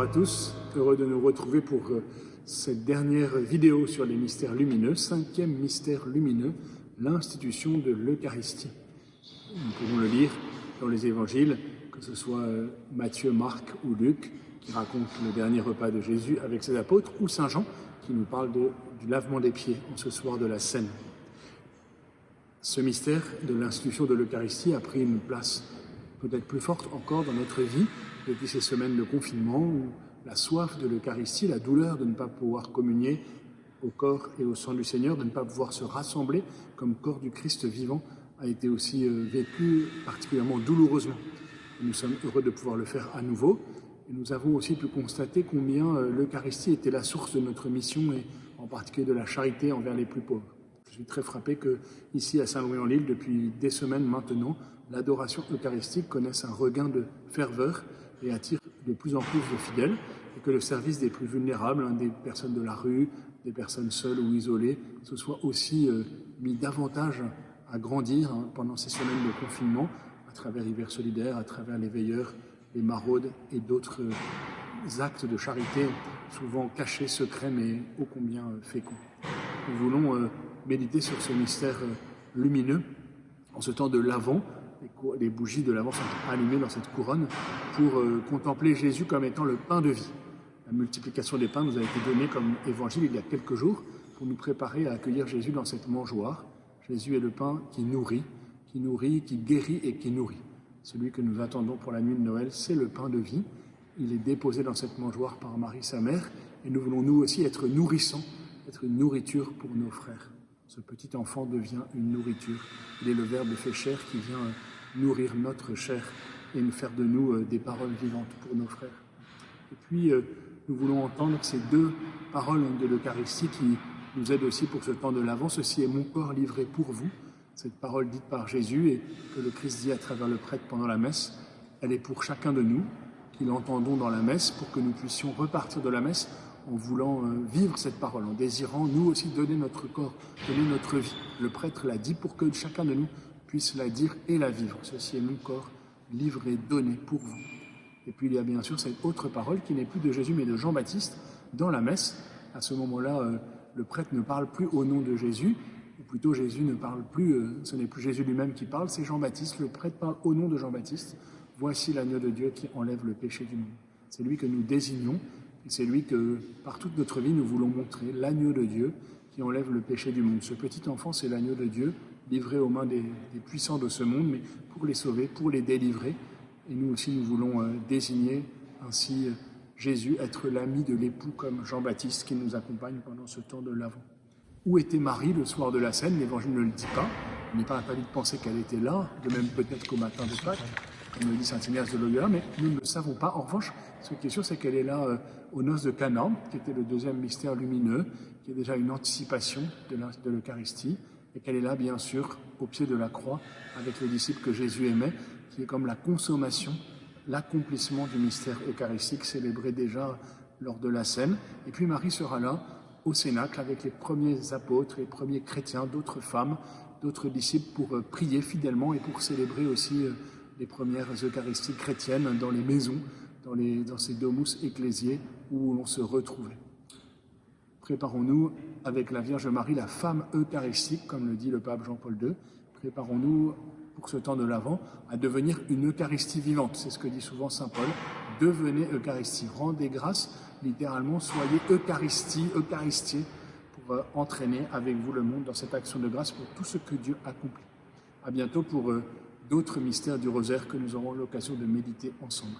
Bonjour à tous, heureux de nous retrouver pour cette dernière vidéo sur les mystères lumineux, 5e mystère lumineux, l'institution de l'Eucharistie. Nous pouvons le lire dans les évangiles, que ce soit Matthieu, Marc ou Luc, qui racontent le dernier repas de Jésus avec ses apôtres, ou Saint Jean, qui nous parle du lavement des pieds en ce soir de la Seine. Ce mystère de l'institution de l'Eucharistie a pris une place peut-être plus forte encore dans notre vie depuis ces semaines de confinement où la soif de l'Eucharistie, la douleur de ne pas pouvoir communier au corps et au sang du Seigneur, de ne pas pouvoir se rassembler comme corps du Christ vivant, a été aussi vécue particulièrement douloureusement. Et nous sommes heureux de pouvoir le faire à nouveau. Et nous avons aussi pu constater combien l'Eucharistie était la source de notre mission et en particulier de la charité envers les plus pauvres. Je suis très frappé que ici à Saint-Louis-en-l'Île, depuis des semaines maintenant, l'adoration eucharistique connaisse un regain de ferveur et attire de plus en plus de fidèles, et que le service des plus vulnérables, des personnes de la rue, des personnes seules ou isolées, se soit aussi mis davantage à grandir pendant ces semaines de confinement, à travers Hiver Solidaire, à travers les veilleurs, les maraudes et d'autres actes de charité, souvent cachés, secrets, mais ô combien féconds. Nous voulons méditer sur ce mystère lumineux en ce temps de l'Avent. Les bougies de l'Avent sont allumées dans cette couronne pour contempler Jésus comme étant le pain de vie. La multiplication des pains nous a été donnée comme évangile il y a quelques jours pour nous préparer à accueillir Jésus dans cette mangeoire. Jésus est le pain qui nourrit, qui guérit et qui nourrit. Celui que nous attendons pour la nuit de Noël, c'est le pain de vie. Il est déposé dans cette mangeoire par Marie, sa mère, et nous voulons nous aussi être nourrissants, être une nourriture pour nos frères. Ce petit enfant devient une nourriture. Il est le Verbe fait chair qui vient nourrir notre chair et nous faire de nous des paroles vivantes pour nos frères. Et puis, nous voulons entendre ces deux paroles de l'Eucharistie qui nous aident aussi pour ce temps de l'Avent. Ceci est mon corps livré pour vous. Cette parole dite par Jésus et que le Christ dit à travers le prêtre pendant la messe, elle est pour chacun de nous, qui l'entendons dans la messe, pour que nous puissions repartir de la messe en voulant vivre cette parole, en désirant nous aussi donner notre corps, donner notre vie. Le prêtre l'a dit pour que chacun de nous puisse la dire et la vivre. Ceci est mon corps livré, donné pour vous. Et puis il y a bien sûr cette autre parole qui n'est plus de Jésus mais de Jean-Baptiste dans la messe. À ce moment-là, le prêtre ne parle plus au nom de Jésus, ou plutôt Jésus ne parle plus, ce n'est plus Jésus lui-même qui parle, c'est Jean-Baptiste. Le prêtre parle au nom de Jean-Baptiste. Voici l'agneau de Dieu qui enlève le péché du monde. C'est lui que nous désignons. Et c'est lui que, par toute notre vie, nous voulons montrer, l'agneau de Dieu qui enlève le péché du monde. Ce petit enfant, c'est l'agneau de Dieu, livré aux mains des puissants de ce monde, mais pour les sauver, pour les délivrer. Et nous aussi, nous voulons désigner ainsi Jésus, être l'ami de l'époux comme Jean-Baptiste qui nous accompagne pendant ce temps de l'Avent. Où était Marie le soir de la Seine? L'Évangile ne le dit pas. Il n'est pas interdit de penser qu'elle était là, de même peut-être qu'au matin de Pâques, comme le dit saint Ignace de Loyola, mais nous ne le savons pas. En revanche, ce qui est sûr, c'est qu'elle est là aux noces de Cana, qui était le deuxième mystère lumineux, qui est déjà une anticipation de l'Eucharistie, et qu'elle est là, bien sûr, au pied de la croix, avec les disciples que Jésus aimait, qui est comme la consommation, l'accomplissement du mystère eucharistique célébré déjà lors de la Seine. Et puis Marie sera là, au Cénacle, avec les premiers apôtres, les premiers chrétiens, d'autres femmes, d'autres disciples, pour prier fidèlement et pour célébrer aussi les premières Eucharisties chrétiennes dans les maisons, dans ces domus ecclésiés où l'on se retrouvait. Préparons-nous avec la Vierge Marie, la femme eucharistique, comme le dit le pape Jean-Paul II. Préparons-nous pour ce temps de l'Avent à devenir une Eucharistie vivante. C'est ce que dit souvent saint Paul. Devenez Eucharistie. Rendez grâce, littéralement, soyez eucharistiés pour entraîner avec vous le monde dans cette action de grâce pour tout ce que Dieu accomplit. À bientôt pour d'autres mystères du rosaire que nous aurons l'occasion de méditer ensemble.